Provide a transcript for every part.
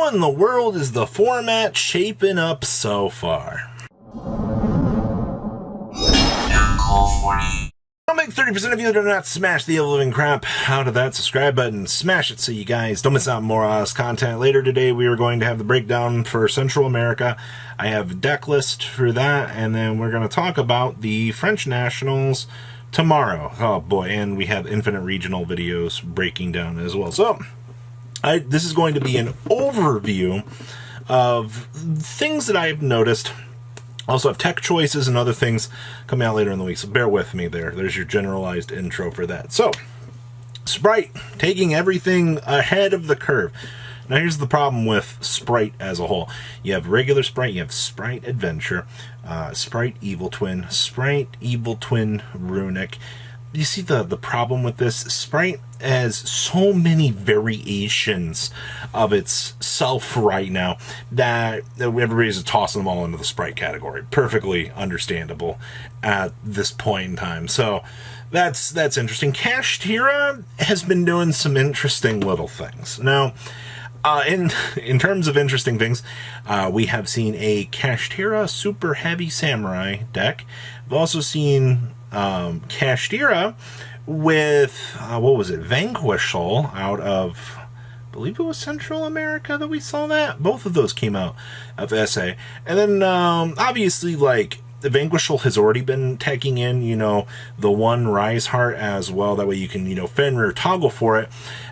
How in the world is the format shaping up so far? I'll make 30% of you do not smash the living crap out of that subscribe button. Smash it so you guys don't miss out on more us content. Later today, we are going to have the breakdown for Central America. I have a deck list for that, and then we're going to talk about the French Nationals tomorrow. Oh boy, and we have infinite regional videos breaking down as well. So, this is going to be an overview of things that I've noticed. Also have tech choices and other things coming out later in the week, so bear with me there. There's your generalized intro for that. So, Sprite, taking everything ahead of the curve. Now here's the problem with Sprite as a whole. You have regular Sprite, you have Sprite Adventure, Sprite Evil Twin, Sprite Evil Twin Runic. You see the problem with this? Sprite has so many variations of itself right now that everybody's tossing them all into the Sprite category. Perfectly understandable at this point in time. So that's interesting. Kashtira has been doing some interesting little things. Now, in terms of interesting things, we have seen a Kashtira Super Heavy Samurai deck. We've also seen Kashtira with, what was it, Vanquish out of, I believe it was Central America that we saw that. Both of those came out of SA. And then, obviously, like, the Vanquish has already been taking in, you know, the one Rise Heart as well. That way you can, you know, Fenrir toggle for it.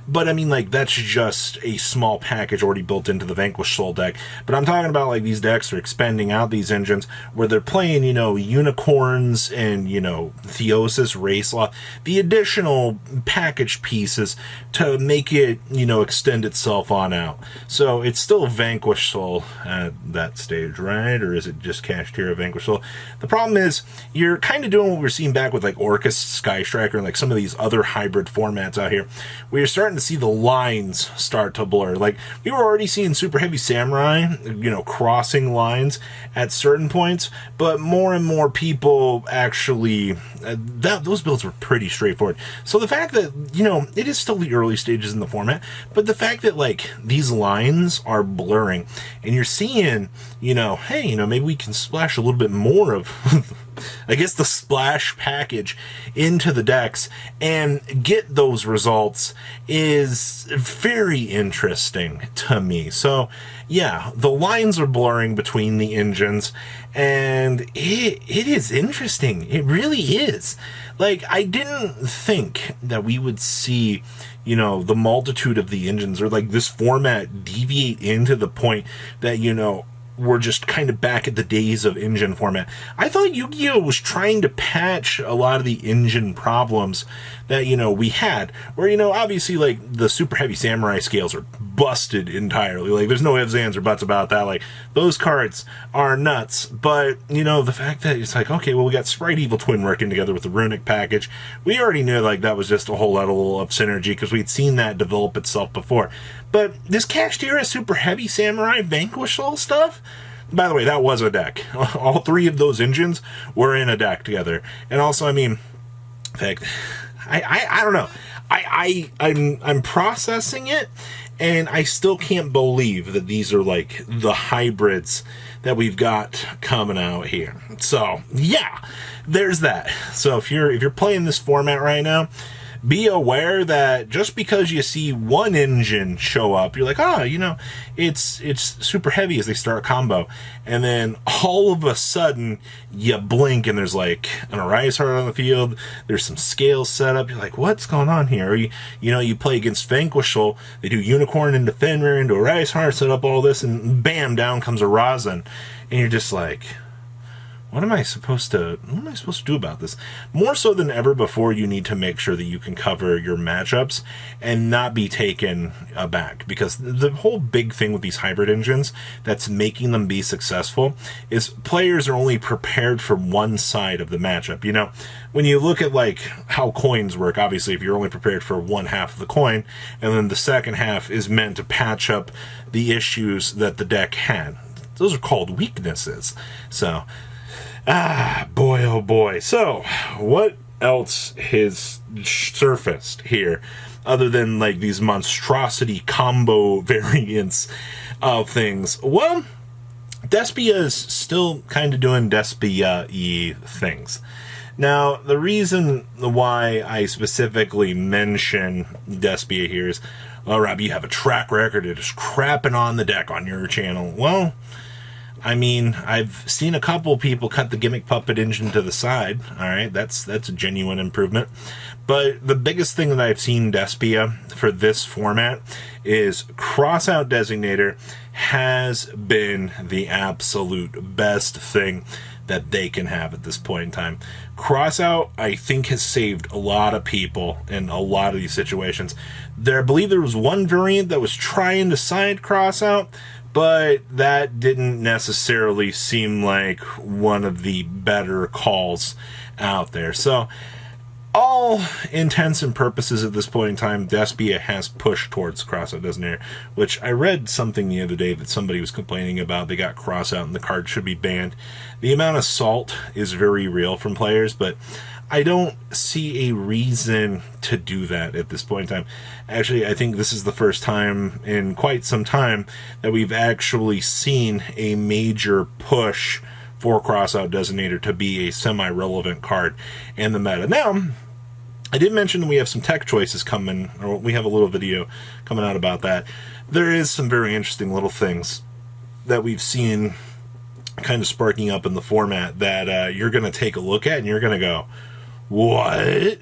But, I mean, like, that's just a small package already built into the Vanquish Soul deck. But I'm talking about, like, these decks are expanding out these engines where they're playing, you know, Unicorns and, you know, Theosis, Racelaw, the additional package pieces to make it, you know, extend itself on out. So it's still Vanquish Soul at that stage, right? Or is it just Kashtira Vanquish Soul? The problem is you're kind of doing what we're seeing back with, like, Orcus, Sky Striker, and, like, some of these other hybrid formats out here, where you're starting to see the lines start to blur. Like, we were already seeing Super Heavy Samurai, you know, crossing lines at certain points, but more and more people actually, those builds were pretty straightforward. So the fact that, you know, it is still the early stages in the format, but the fact that, like, these lines are blurring, and you're seeing, you know, hey, you know, maybe we can splash a little bit more of I guess the splash package into the decks and get those results is very interesting to me. So yeah, the lines are blurring between the engines, and it is interesting. It really is. Like, I didn't think that we would see, you know, the multitude of the engines, or like this format deviate into the point that, you know, we're just kind of back at the days of engine format. I thought Yu-Gi-Oh! Was trying to patch a lot of the engine problems that, you know, we had. Where, you know, obviously, like, the Super Heavy Samurai scales are busted entirely. Like, there's no ifs, ands, or buts about that. Like, those cards are nuts. But, you know, the fact that it's like, okay, well, we got Sprite Evil Twin working together with the Runic package. We already knew, like, that was just a whole level of synergy because we'd seen that develop itself before. But this Kashtira Super Heavy Samurai Vanquish Soul stuff, by the way, that was a deck. All three of those engines were in a deck together. And also, I mean, in fact, I don't know. I'm processing it, and I still can't believe that these are, like, the hybrids that we've got coming out here. So yeah, there's that. So if you're playing this format right now, be aware that just because you see one engine show up, you're like, oh, you know, it's super heavy as they start a combo. And then all of a sudden, you blink and there's like an Arise Heart on the field, there's some scales set up, you're like, what's going on here? Or you know, you play against Vanquish Soul, they do Unicorn into Fenrir into Arise Heart, set up all this, and bam, down comes a Razan. And you're just like, what am I supposed to do about this? More so than ever before, you need to make sure that you can cover your matchups and not be taken aback, because the whole big thing with these hybrid engines that's making them be successful is players are only prepared for one side of the matchup. You know, when you look at, like, how coins work, obviously if you're only prepared for one half of the coin, and then the second half is meant to patch up the issues that the deck had. Those are called weaknesses. So boy, oh boy. So, what else has surfaced here other than like these monstrosity combo variants of things. Well, Despia is still kind of doing Despia-y things. Now, the reason why I specifically mention Despia here is, oh, Rob, you have a track record of just crapping on the deck on your channel. Well, I mean, I've seen a couple people cut the gimmick puppet engine to the side. All right, that's a genuine improvement. But the biggest thing that I've seen Despia for this format is Crossout Designator has been the absolute best thing that they can have at this point in time. Crossout, I think, has saved a lot of people in a lot of these situations. I believe there was one variant that was trying to side Crossout, but that didn't necessarily seem like one of the better calls out there. So, all intents and purposes at this point in time, Despia has pushed towards Crossout Designator, which I read something the other day that somebody was complaining about. They got Crossout and the card should be banned. The amount of salt is very real from players, but I don't see a reason to do that at this point in time. Actually, I think this is the first time in quite some time that we've actually seen a major push for Crossout Designator to be a semi-relevant card in the meta. Now, I did mention that we have some tech choices coming, or we have a little video coming out about that. There is some very interesting little things that we've seen kind of sparking up in the format that you're going to take a look at and you're going to go, what?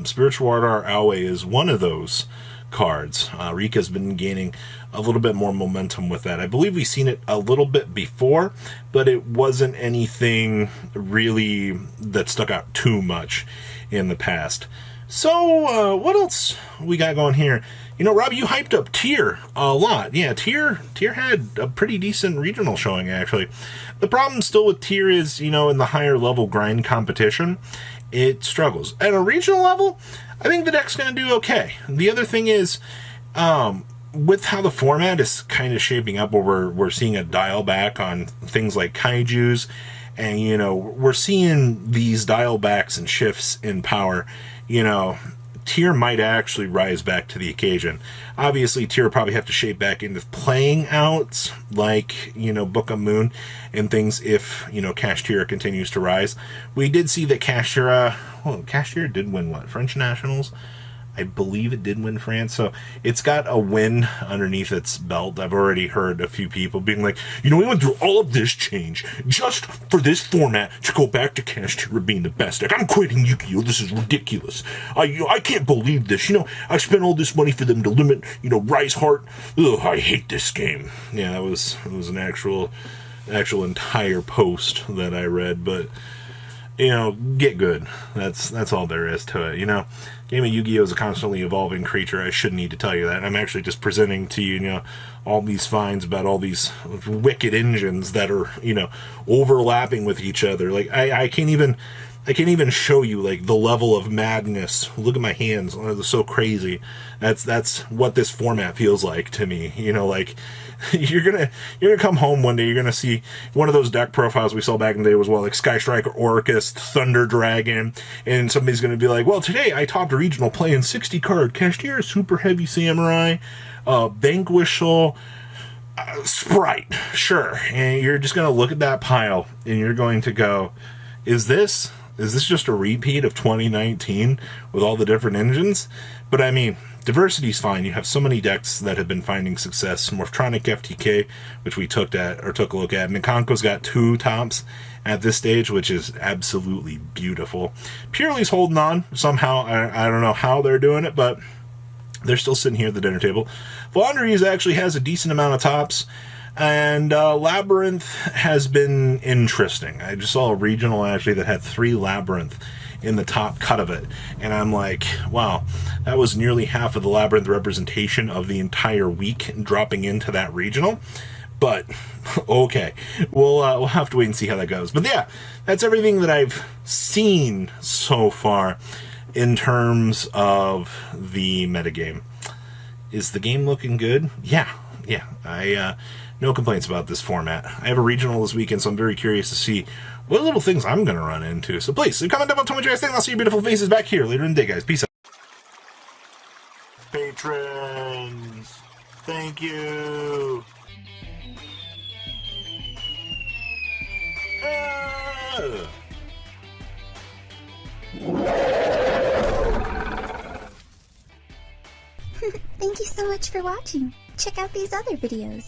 Spiritual Ardor Alway is one of those cards. Rika's been gaining a little bit more momentum with that. I believe we've seen it a little bit before, but it wasn't anything really that stuck out too much in the past. So, what else we got going here? You know, Rob, you hyped up Tier a lot. Yeah, Tier had a pretty decent regional showing, actually. The problem still with Tier is, you know, in the higher level grind competition, it struggles. At a regional level, I think the deck's going to do okay. The other thing is, with how the format is kind of shaping up, where we're seeing a dial back on things like kaijus, and, you know, we're seeing these dial backs and shifts in power, you know, Tier might actually rise back to the occasion. Obviously, Tier probably have to shape back into playing outs like, you know, Book of Moon and things if, you know, Cash Tier continues to rise. We did see that Cash Tier did win, what, French Nationals? I believe it did win France, so it's got a win underneath its belt. I've already heard a few people being like, you know, we went through all of this change just for this format to go back to Cash Tier being the best deck. I'm quitting Yu-Gi-Oh! This is ridiculous. I can't believe this. You know, I spent all this money for them to limit, you know, Rise Heart. Ugh, I hate this game. Yeah, it was an actual entire post that I read, but, you know, get good. That's all there is to it, you know. Game of Yu-Gi-Oh! Is a constantly evolving creature. I shouldn't need to tell you that. I'm actually just presenting to you, you know, all these finds about all these wicked engines that are, you know, overlapping with each other. Like, I can't even show you, like, the level of madness. Look at my hands. Oh, they're so crazy. That's what this format feels like to me. You know, like, you're gonna come home one day, you're gonna see one of those deck profiles we saw back in the day was, well, like Sky Striker, Orcus, Thunder Dragon, and somebody's gonna be like, well, today I topped a regional playing 60 card Cash Tier, Super Heavy Samurai, Vanquish, Sprite, sure. And you're just gonna look at that pile and you're going to go, is this just a repeat of 2019 with all the different engines? But I mean, diversity's fine. You have so many decks that have been finding success. Morphtronic FTK, which we took a look at. Mikanko's got 2 tops at this stage, which is absolutely beautiful. Purely's holding on somehow. I don't know how they're doing it, but they're still sitting here at the dinner table. Vaundries actually has a decent amount of tops. And Labyrinth has been interesting. I just saw a regional, actually, that had 3 Labyrinth in the top cut of it. And I'm like, wow, that was nearly half of the Labyrinth representation of the entire week dropping into that regional. But, okay, we'll have to wait and see how that goes. But yeah, that's everything that I've seen so far in terms of the metagame. Is the game looking good? Yeah. No complaints about this format. I have a regional this weekend, so I'm very curious to see what little things I'm going to run into. So please, comment down below, tell me what you guys think. I'll see your beautiful faces back here later in the day, guys. Peace out. patrons. Thank you. Thank you so much for watching. Check out these other videos.